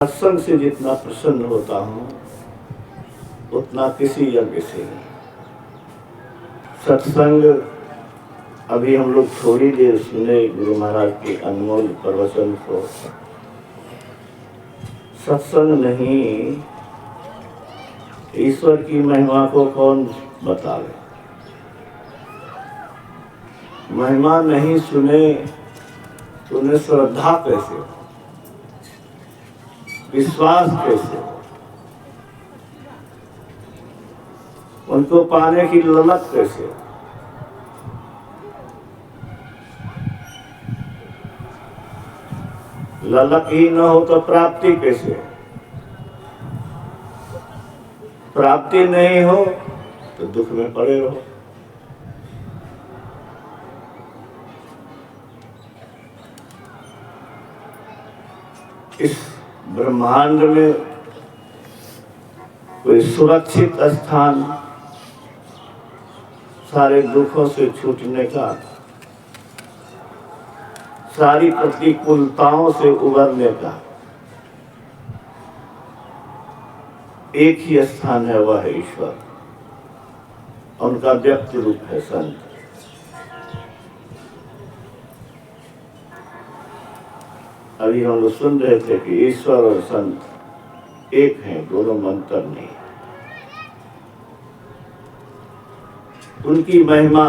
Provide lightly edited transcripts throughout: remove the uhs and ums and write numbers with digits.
सत्संग से जितना प्रसन्न होता हूँ उतना किसी यज्ञ से नहीं। सत्संग अभी हम लोग थोड़ी देर सुने गुरु महाराज के अनमोल प्रवचन को। सत्संग नहीं, ईश्वर की महिमा को कौन बतावे। महिमा नहीं सुने तो उन्हें श्रद्धा कैसे हो, विश्वास कैसे हो, उनको पाने की ललक कैसे हो। ललक ही न हो तो प्राप्ति कैसे हो, प्राप्ति नहीं हो तो दुख में पड़े रहो। इस ब्रह्मांड में कोई सुरक्षित स्थान सारे दुखों से छूटने का, सारी प्रतिकूलताओं से उबरने का एक ही स्थान है, वह है ईश्वर। उनका व्यक्त रूप है संत। अभी हम लोग सुन रहे थे कि ईश्वर और संत एक हैं, दोनों में अंतर नहीं। उनकी महिमा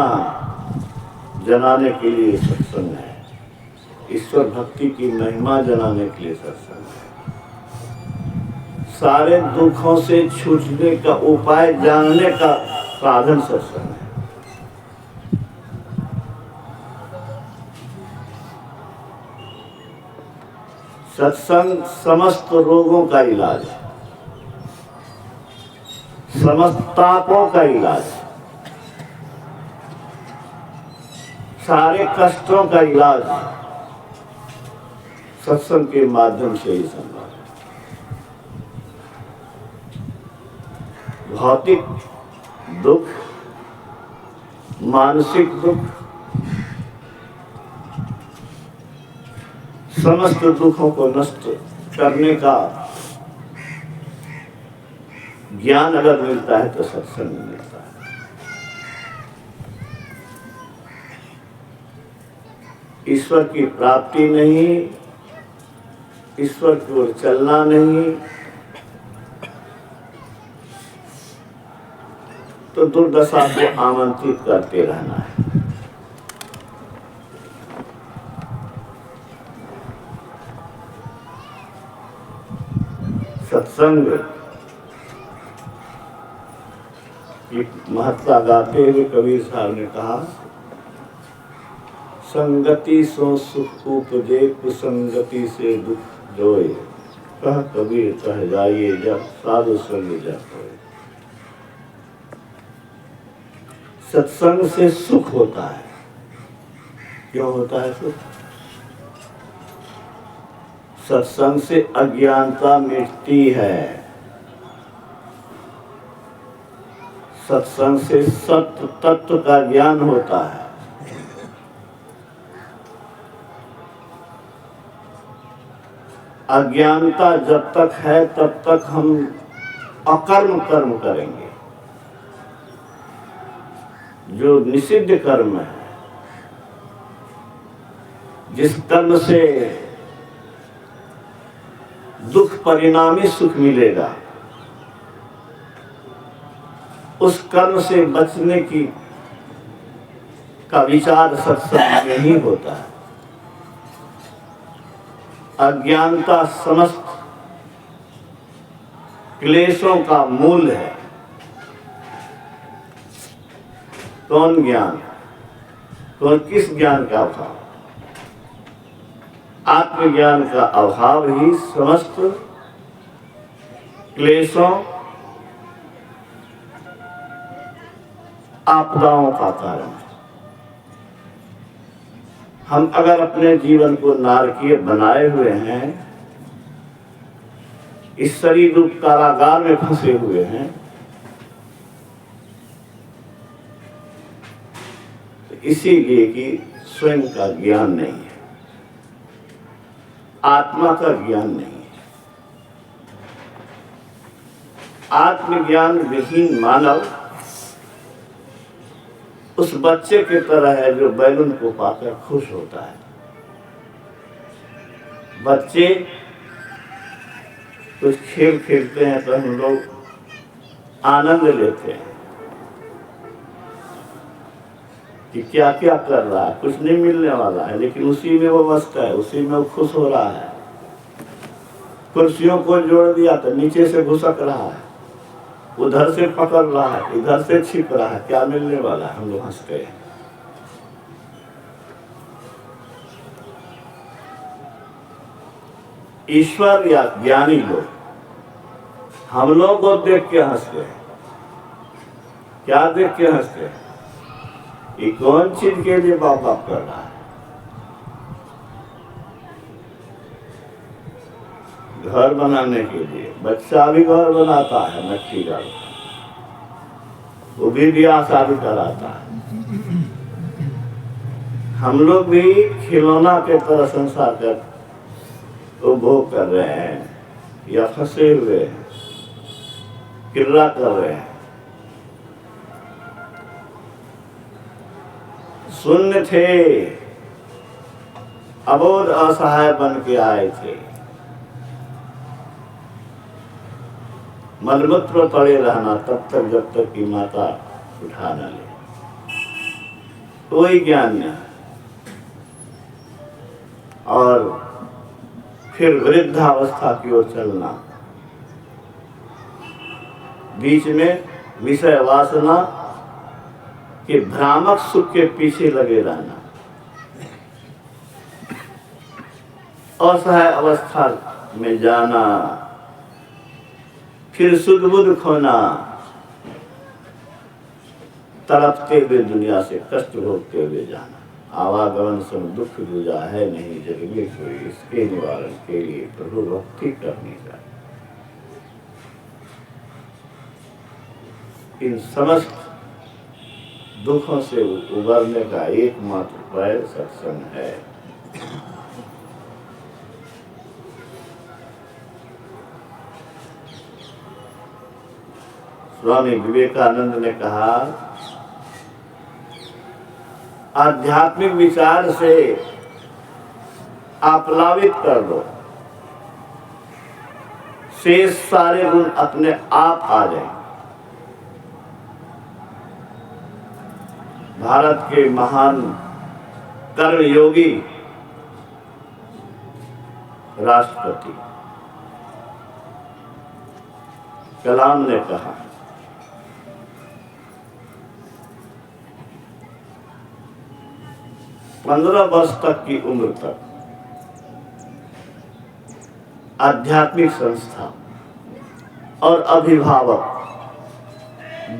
जनाने के लिए सत्संग है। ईश्वर भक्ति की महिमा जनाने के लिए सत्संग है। सारे दुखों से छूटने का उपाय जानने का साधन सत्संग है। सत्संग समस्त रोगों का इलाज है, समस्त तापों का इलाज है, सारे कष्टों का इलाज सत्संग के माध्यम से ही संभव है। भौतिक दुख, मानसिक दुख, समस्त दुखों को नष्ट करने का ज्ञान अगर मिलता है तो सत्संग मिलता है। ईश्वर की प्राप्ति नहीं, ईश्वर की ओर चलना नहीं, तो दुर्दशा को आमंत्रित करते रहना है। सत्संग की महत्ता गाते हुए कबीर साहब ने कहा, संगति सो सुख उपजे, कुसंगति से दुख जोए। कह कबीर कह जाइए जब, साधु संग जब होए। सत्संग से सुख होता है। क्यों होता है सुख? सत्संग से अज्ञानता मिटती है। सत्संग से सत्य तत्व का ज्ञान होता है। अज्ञानता जब तक है तब तक हम अकर्म कर्म करेंगे। जो निषिद्ध कर्म है, जिस कर्म से दुख परिणामी सुख मिलेगा, उस कर्म से बचने की का विचार सत्संग में ही होता है। अज्ञानता समस्त क्लेशों का मूल है। कौन ज्ञान? कौन किस ज्ञान का अभाव? आत्मज्ञान का अभाव ही समस्त क्लेशों, आपदाओं का कारण है। हम अगर अपने जीवन को नारकीय बनाए हुए हैं, इस शरीर रूप कारागार में फंसे हुए हैं, तो इसीलिए कि स्वयं का ज्ञान नहीं है, आत्मा का ज्ञान नहीं है। आत्मज्ञान विहीन मानव उस बच्चे की तरह है जो बैलून को पाकर खुश होता है। बच्चे कुछ खेल खेलते हैं तो हम लोग आनंद लेते हैं कि क्या क्या कर रहा है, कुछ नहीं मिलने वाला है, लेकिन उसी में वो मस्त है, उसी में वो खुश हो रहा है। कुर्सियों को जोड़ दिया तो नीचे से घुसक रहा है, उधर से पकड़ रहा है, इधर से छिप रहा है, क्या मिलने वाला है। हम लोग हंसते हैं। ईश्वर या ज्ञानी लोग हम लोग को देख के हंसते हैं। क्या देख के हंसते हैं? ये कौन चीज के लिए बाप बाप कर रहा है? घर बनाने के लिए। बच्चा भी घर बनाता है, मिट्टी का, वो भी ब्याह शादी कराता है। हम लोग भी खिलौना के तरह संसार का उपभोग कर रहे हैं या फंसे हुए हैं, किर्रा कर रहे हैं। शून्य थे, अबोध असहाय बन के आए थे। मलमूत्र पड़े रहना तब तक जब तक कि माता उठा न ले, कोई ज्ञान नहीं। और फिर वृद्धावस्था की ओर चलना, बीच में विषय वासना के भ्रामक सुख के पीछे लगे रहना, असहाय अवस्था में जाना, फिर सुध बुध खोना, तड़पते हुए दुनिया से कष्ट भोगते हुए जाना। आवागमन सम दुख दूजा है नहीं जग में कोई, इसके निवारण के लिए प्रभु भक्ति करनी चाहिए। इन समस्त दुखों से उबरने का एकमात्र उपाय सत्संग है। स्वामी विवेकानंद ने कहा, आध्यात्मिक विचार से आप्लावित कर दो, शेष सारे गुण अपने आप आ जाएंगे। भारत के महान कर्मयोगी राष्ट्रपति कलाम ने कहा, पंद्रह वर्ष तक की उम्र तक आध्यात्मिक संस्था और अभिभावक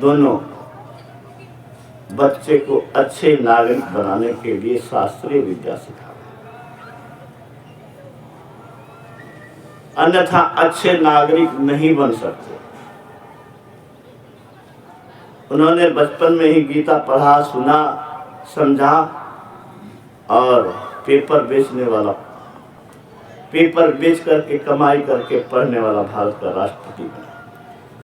दोनों बच्चे को अच्छे नागरिक बनाने के लिए शास्त्रीय विद्या सिखाते, अन्यथा अच्छे नागरिक नहीं बन सकते। उन्होंने बचपन में ही गीता पढ़ा, सुना, समझा और पेपर बेच करके कमाई करके पढ़ने वाला भारत का राष्ट्रपति बना।